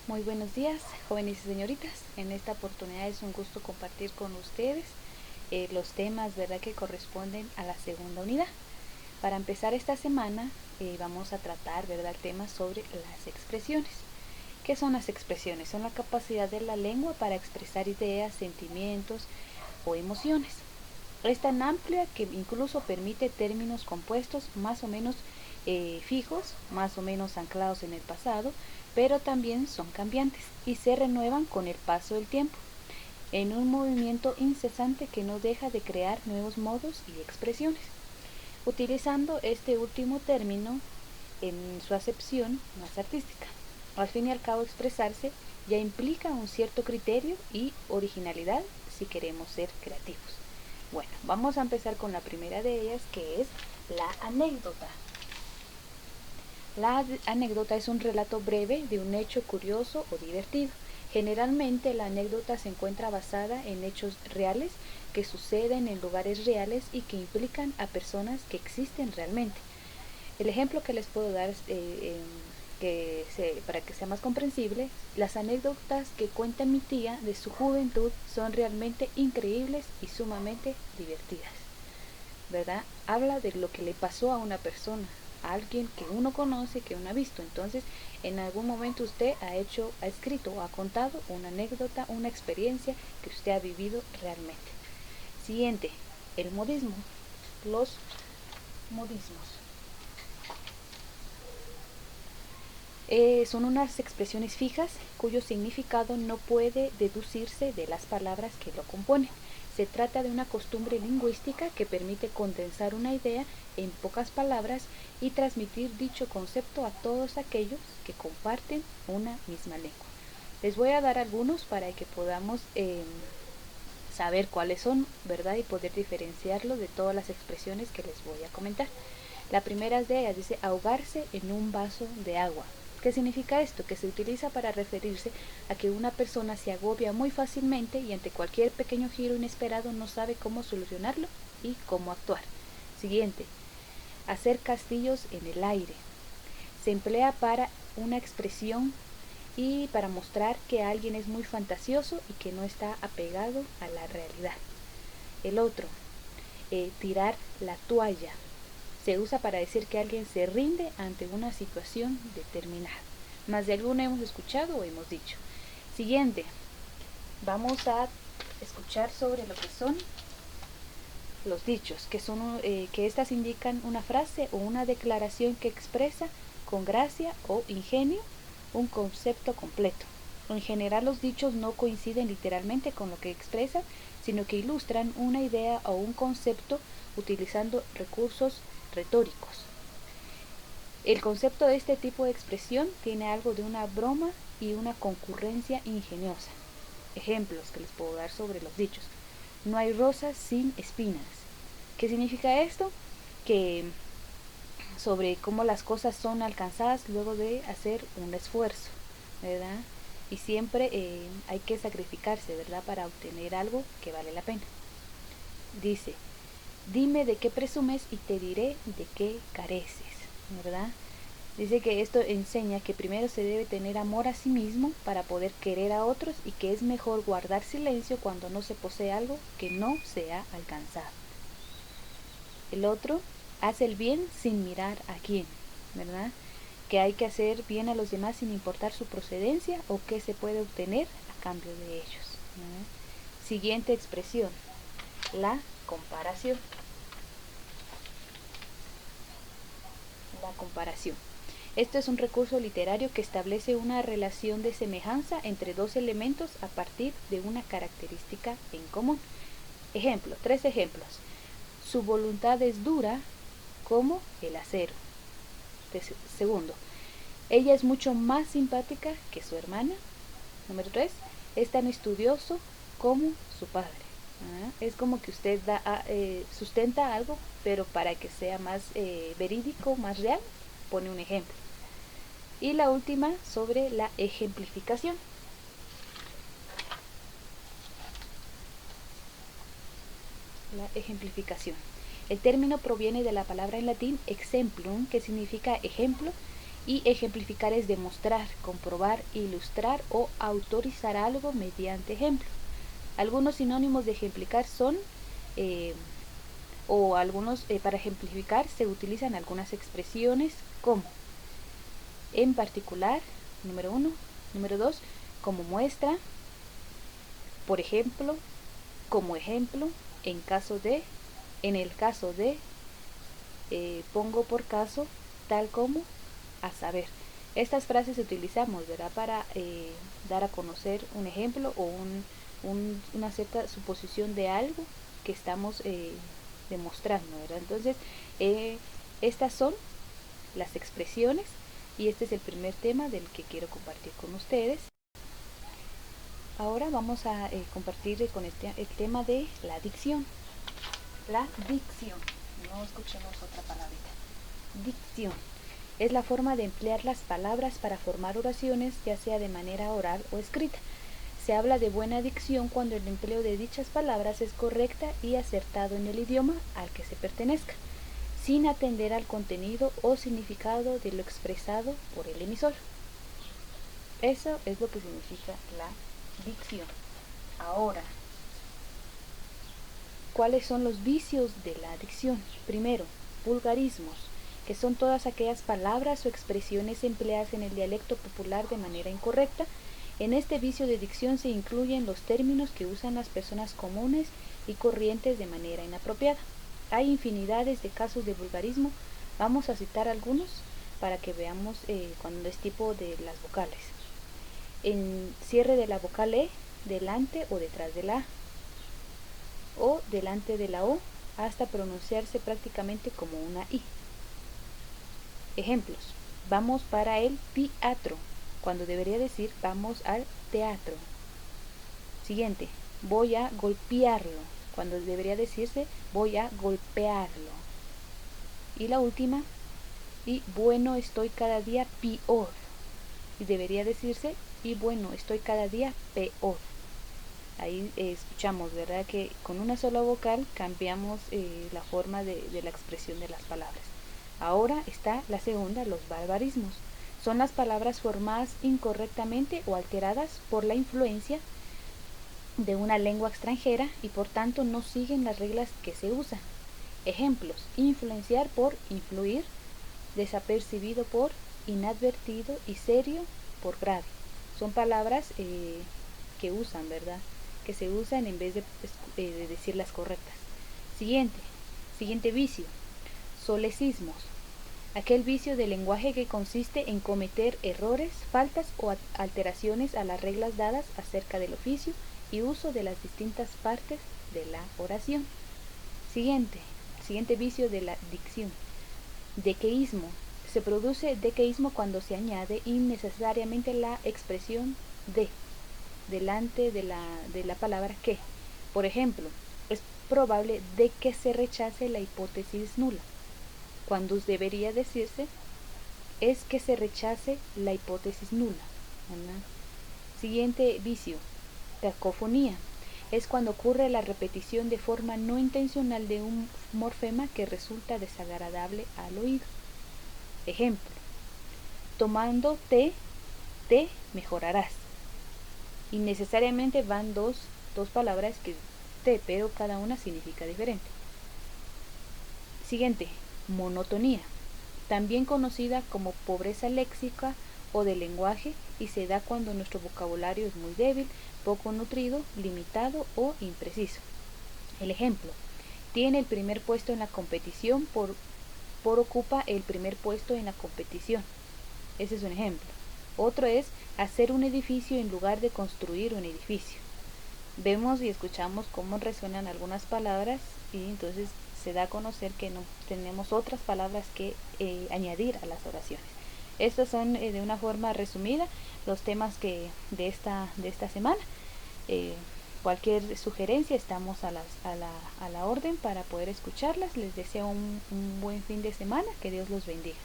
Muy buenos días, jóvenes y señoritas. En esta oportunidad es un gusto compartir con ustedes los temas, ¿verdad?, que corresponden a la segunda unidad. Para empezar esta semana vamos a tratar, ¿verdad?, el tema sobre las expresiones. ¿Qué son las expresiones? Son la capacidad de la lengua para expresar ideas, sentimientos o emociones. Es tan amplia que incluso permite términos compuestos más o menos fijos, más o menos anclados en el pasado, pero también son cambiantes y se renuevan con el paso del tiempo, en un movimiento incesante que no deja de crear nuevos modos y expresiones. Utilizando este último término en su acepción más artística. Al fin y al cabo, expresarse ya implica un cierto criterio y originalidad si queremos ser creativos. Bueno, vamos a empezar con la primera de ellas, que es la anécdota. La anécdota es un relato breve de un hecho curioso o divertido. Generalmente la anécdota se encuentra basada en hechos reales que suceden en lugares reales y que implican a personas que existen realmente. El ejemplo que les puedo dar para que sea más comprensible, las anécdotas que cuenta mi tía de su juventud son realmente increíbles y sumamente divertidas, ¿verdad? Habla de lo que le pasó a una persona, a alguien que uno conoce, que uno ha visto. Entonces, en algún momento usted ha escrito o ha contado una anécdota, una experiencia que usted ha vivido realmente. Siguiente, el modismo. Los modismos. Son unas expresiones fijas cuyo significado no puede deducirse de las palabras que lo componen. Se trata de una costumbre lingüística que permite condensar una idea en pocas palabras y transmitir dicho concepto a todos aquellos que comparten una misma lengua. Les voy a dar algunos para que podamos saber cuáles son, ¿verdad?, y poder diferenciarlo de todas las expresiones que les voy a comentar. La primera de ellas dice ahogarse en un vaso de agua. ¿Qué significa esto? Que se utiliza para referirse a que una persona se agobia muy fácilmente y ante cualquier pequeño giro inesperado no sabe cómo solucionarlo y cómo actuar. Siguiente, hacer castillos en el aire. Se emplea para una expresión y para mostrar que alguien es muy fantasioso y que no está apegado a la realidad. El otro, tirar la toalla. Se usa para decir que alguien se rinde ante una situación determinada. Más de alguno hemos escuchado o hemos dicho. Siguiente, vamos a escuchar sobre lo que son los dichos, que estas indican una frase o una declaración que expresa con gracia o ingenio un concepto completo. En general, los dichos no coinciden literalmente con lo que expresan, sino que ilustran una idea o un concepto utilizando recursos retóricos. El concepto de este tipo de expresión tiene algo de una broma y una concurrencia ingeniosa. Ejemplos que les puedo dar sobre los dichos. No hay rosas sin espinas. ¿Qué significa esto? Que sobre cómo las cosas son alcanzadas luego de hacer un esfuerzo, ¿verdad? Y siempre hay que sacrificarse, ¿verdad?, para obtener algo que vale la pena. Dice, dime de qué presumes y te diré de qué careces, ¿verdad? Dice que esto enseña que primero se debe tener amor a sí mismo para poder querer a otros y que es mejor guardar silencio cuando no se posee algo que no se ha alcanzado. El otro, hace el bien sin mirar a quién, ¿verdad? Que hay que hacer bien a los demás sin importar su procedencia o qué se puede obtener a cambio de ellos, ¿verdad? Siguiente expresión, la comparación. La comparación. Esto es un recurso literario que establece una relación de semejanza entre dos elementos a partir de una característica en común. Ejemplo, 3 ejemplos. Su voluntad es dura como el acero. Segundo, ella es mucho más simpática que su hermana. Número 3, es tan estudioso como su padre. Es como que usted sustenta algo, pero para que sea más verídico, más real, pone un ejemplo. Y la última, sobre la ejemplificación. La ejemplificación. El término proviene de la palabra en latín exemplum, que significa ejemplo, Y ejemplificar es demostrar, comprobar, ilustrar o autorizar algo mediante ejemplos. Algunos sinónimos de ejemplificar son, para ejemplificar se utilizan algunas expresiones como en particular, número 1, número 2, como muestra, por ejemplo, como ejemplo, en caso de, en el caso de, pongo por caso, tal como, a saber. Estas frases utilizamos, ¿verdad?, para dar a conocer un ejemplo o una cierta suposición de algo que estamos demostrando, ¿verdad? Entonces, estas son las expresiones y este es el primer tema del que quiero compartir con ustedes. Ahora vamos a compartir con el tema de la dicción. La dicción. No escuchemos otra palabrita. Dicción. Es la forma de emplear las palabras para formar oraciones, ya sea de manera oral o escrita. Se habla de buena dicción cuando el empleo de dichas palabras es correcta y acertado en el idioma al que se pertenezca, sin atender al contenido o significado de lo expresado por el emisor. Eso es lo que significa la dicción. Ahora, ¿cuáles son los vicios de la dicción? Primero, vulgarismos, que son todas aquellas palabras o expresiones empleadas en el dialecto popular de manera incorrecta. En este vicio de dicción se incluyen los términos que usan las personas comunes y corrientes de manera inapropiada. Hay infinidades de casos de vulgarismo. Vamos a citar algunos para que veamos cuando es tipo de las vocales. En cierre de la vocal E, delante o detrás de la A, o delante de la O, hasta pronunciarse prácticamente como una I. Ejemplos: vamos para el teatro, cuando debería decir vamos al teatro. Siguiente: voy a golpearlo, cuando debería decirse voy a golpearlo. Y la última: y bueno, estoy cada día peor, y debería decirse y bueno, estoy cada día peor. Ahí escuchamos, ¿verdad?, que con una sola vocal cambiamos la forma de la expresión de las palabras. Ahora está la segunda, los barbarismos. Son las palabras formadas incorrectamente o alteradas por la influencia de una lengua extranjera y por tanto no siguen las reglas que se usan. Ejemplos: influenciar por influir, desapercibido por inadvertido y serio por grave. Son palabras que usan, ¿verdad?, que se usan en vez de decir las correctas. Siguiente vicio: solecismos. Aquel vicio del lenguaje que consiste en cometer errores, faltas o alteraciones a las reglas dadas acerca del oficio y uso de las distintas partes de la oración. Siguiente vicio de la dicción: dequeísmo. Se produce dequeísmo cuando se añade innecesariamente la expresión de delante de la palabra que. Por ejemplo, es probable de que se rechace la hipótesis nula, cuando debería decirse es que se rechace la hipótesis nula, ¿verdad? Siguiente vicio: cacofonía. Es cuando ocurre la repetición de forma no intencional de un morfema que resulta desagradable al oído. Ejemplo: tomando té, te mejorarás. Innecesariamente van dos palabras que te, pero cada una significa diferente. Siguiente: monotonía, también conocida como pobreza léxica o de lenguaje, y se da cuando nuestro vocabulario es muy débil, poco nutrido, limitado o impreciso. El ejemplo: tiene el primer puesto en la competición por ocupa el primer puesto en la competición. Ese es un ejemplo. Otro es hacer un edificio en lugar de construir un edificio. Vemos y escuchamos cómo resuenan algunas palabras y entonces se da a conocer que no tenemos otras palabras que añadir a las oraciones. Estos son de una forma resumida los temas de esta semana. Cualquier sugerencia estamos a la orden para poder escucharlas. Les deseo un buen fin de semana. Que Dios los bendiga.